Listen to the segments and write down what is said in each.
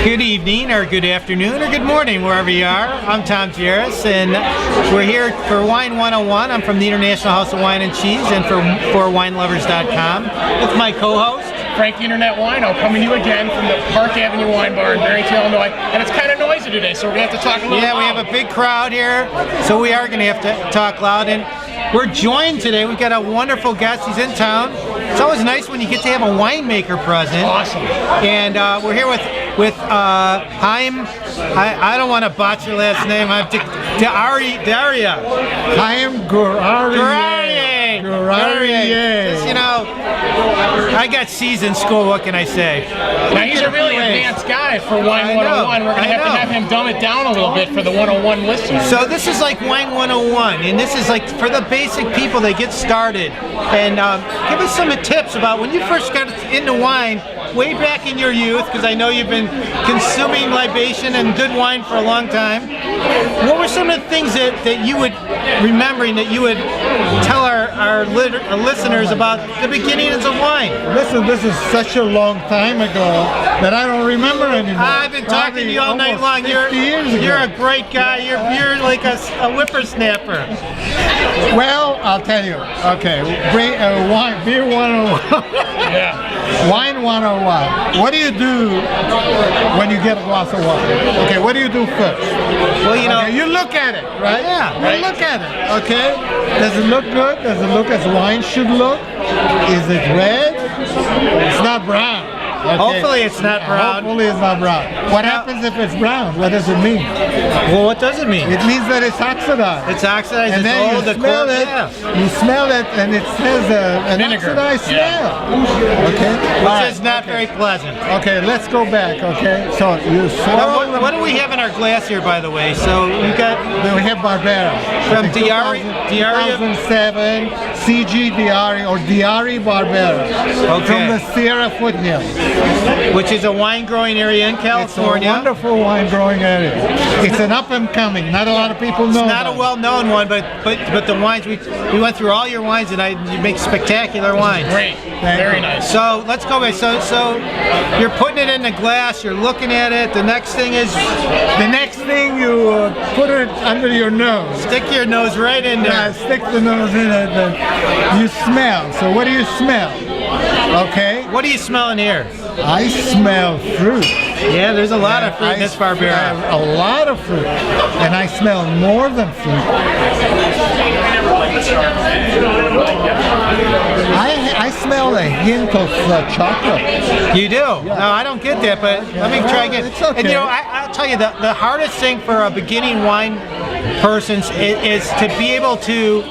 Good evening, or good afternoon, or good morning, wherever you are. I'm Tom Jarris, and we're here for Wine 101. I'm from the International House of Wine and Cheese, and for winelovers.com with my co-host, Frank the Internet Wino, coming to you again from the Park Avenue Wine Bar in Barrington, Illinois. And it's kind of noisy today, so we're going to have to talk a little loud. We have a big crowd here, so we are going to have to talk loud. And we're joined today. We've got a wonderful guest. He's in town. It's always nice when you get to have a winemaker present. Awesome. And we're here with Chiam. I don't want to botch your last name. I'm Arie. Chiam Gur-Arieh. Gur-Arieh. You know, I got C's in school. What can I say? Now he's a really advanced guy for Wine 101. We're going to have him dumb it down a little bit for the 101 listeners. So this is like Wine 101, and this is like for the basic people that get started. And give us some tips about when you first got into wine, way back in your youth, because I know you've been consuming libation and good wine for a long time. What were some of the things that you would, remembering, that you would tell our listeners about the beginnings of wine? Listen, this is such a long time ago that I don't remember anymore. I've been talking to you all night long. You're a great guy. You're like a whippersnapper. Well, I'll tell you. Okay, beer 101. Yeah. Wine 101. What do you do when you get a glass of wine? Okay, what do you do first? Well, you know, you look at it, right? Yeah. You look at it, okay? Does it look good? Does it look as wine should look? Is it red? It's not brown. Okay. Hopefully it's not brown. Hopefully it's not brown. What happens if it's brown? What does it mean? Well, what does it mean? It means that it's oxidized. It's oxidized. And it's then old, you smell it. Yeah. You smell it, and it has an Vinegar. oxidized smell. Okay. Which is not very pleasant. Okay, let's go back. Okay, so you swirl. What do we have in our glass here, by the way? So we have Barbera from Arie 2007 CG Arie or Arie Barbera from the Sierra Foothills, which is a wine growing area in California. It's a wonderful wine growing area. It's an up and coming. Not a lot of people know. It's not a well known one, but the wines we went through all your wines, and you make spectacular wines. Great. Very nice. So let's go back. So you're putting it in the glass. You're looking at it. The next thing you put it under your nose. Stick your nose right in there. Yeah, stick the nose in it. And you smell. So what do you smell? Okay. What are you smelling here? I smell fruit. Yeah, there's a lot of fruit in this Barbera. A lot of fruit. And I smell more than fruit. I smell a hint of chocolate. You do? Yeah. No, I don't get that, but let me try again. It's okay. And you know, I'll tell you, the hardest thing for a beginning wine person is to be able to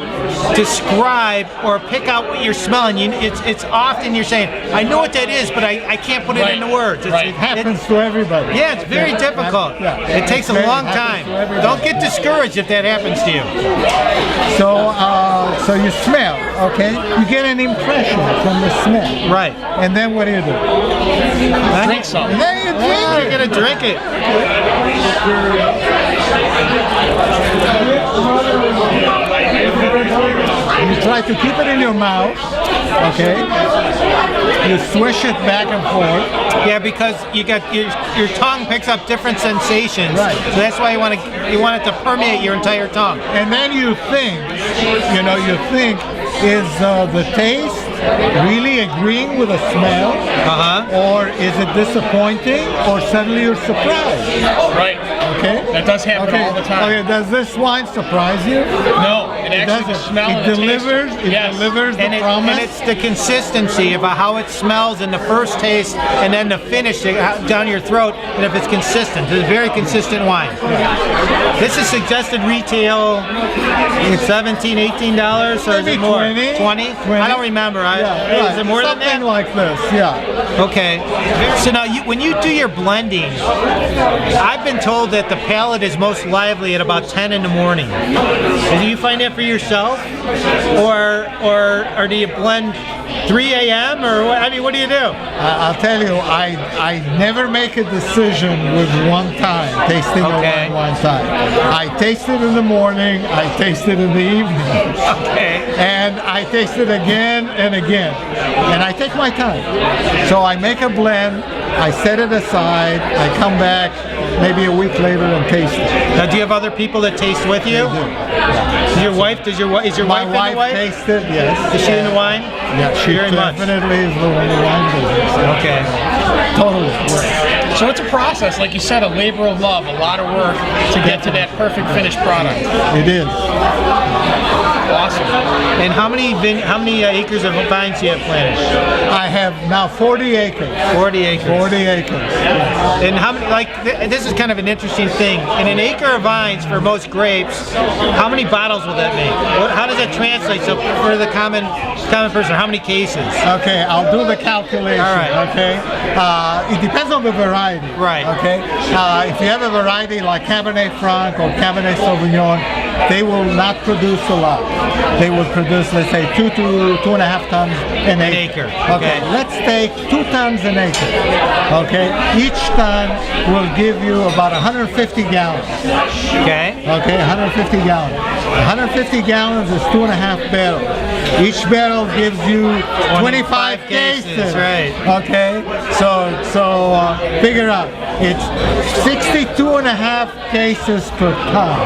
describe or pick out what you're smelling. It's often you're saying, I know what that is, but I can't put it into words. It happens to everybody. Yeah, it's very difficult. It takes a long time. Don't get discouraged if that happens to you. So you smell, okay? You get an impression from the smell. Right. And then what do you do? Drink some. And then you drink it. You're going to drink it. You try to keep it in your mouth, okay? You swish it back and forth. Yeah, because you got your tongue picks up different sensations. Right. So that's why you want it to permeate your entire tongue. And then you think, is the taste really agreeing with the smell? Or is it disappointing? Or suddenly you're surprised? Right. Okay. That does happen all the time. Okay. Does this wine surprise you? No. It actually the smell it delivers. Taste. It delivers the promise. And it's the consistency of how it smells in the first taste, and then the finish down your throat. And if it's consistent, it's a very consistent wine. This is suggested retail. It's $17, $18, or is it more? 20? I don't remember. Is it more than that? Something like this. Yeah. Okay. So now, when you do your blending, I've been told that the palate is most lively at about 10 in the morning. Do you find that for yourself, or do you blend 3 a.m. or what? I mean, what do you do? I'll tell you, I never make a decision with one time, tasting a wine one time. I taste it in the morning, I taste it in the evening. Okay. And I taste it again and again. And I take my time. So I make a blend I set it aside. I come back maybe a week later and taste it. Now, do you have other people that taste with you? I do. Yeah. Your wife? Is your wife in the My wine? wife tastes it. Yes. Is she in the wine? Yeah, she Very much. definitely is in the wine business. Okay. Totally. Yeah. So it's a process, like you said, a labor of love, a lot of work to get to that perfect finished product. It is. Awesome. And how many acres of vines do you have planted? I have now 40 acres. 40 acres. 40 acres. Yes. And how many? Like this is kind of an interesting thing. In an acre of vines for most grapes, how many bottles will that make? How does that translate? So for the common person, how many cases? Okay, I'll do the calculation. All right. Okay. It depends on the variety. Right. Okay. If you have a variety like Cabernet Franc or Cabernet Sauvignon, they will not produce a lot. They will produce, let's say, 2 to 2.5 tons an acre. Okay. Let's take 2 tons an acre. Okay. Each ton will give you about 150 gallons. Okay. Okay, 150 gallons. 150 gallons is 2.5 barrels. Each barrel gives you 25 cases. Right. Okay, so figure out. It's 62.5 cases per ton.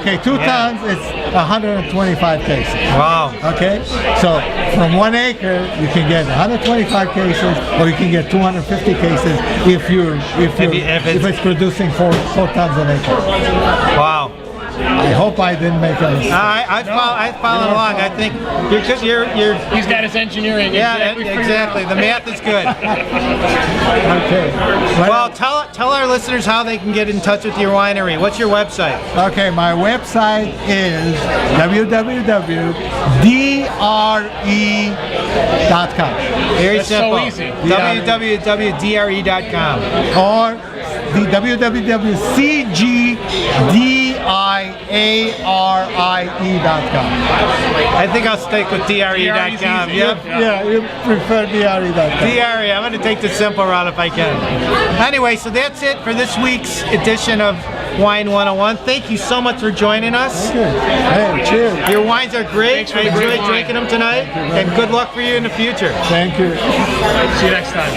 Okay, 2 tons is 125 cases. Wow. Okay, so from 1 acre you can get 125 cases, or you can get 250 cases if it's producing 4 tons an acre. Wow. I hope I didn't make a mistake. I followed along. I think you're He's got his engineering. exactly. The math is good. Okay. Well, tell our listeners how they can get in touch with your winery. What's your website? Okay, my website is www.dre.com. Very That's simple. so easy. www.dre.com. Or the www.cgdiarie.com. I think I'll stick with dre.com. Yep. Yeah, you prefer dre.com. DRE. I'm going to take the simple route if I can. Anyway, so that's it for this week's edition of Wine 101. Thank you so much for joining us. Good. Hey, cheers. Your wines are great. Thanks for I the great enjoyed wine. drinking them tonight. And good luck for you in the future. Thank you. See you next time.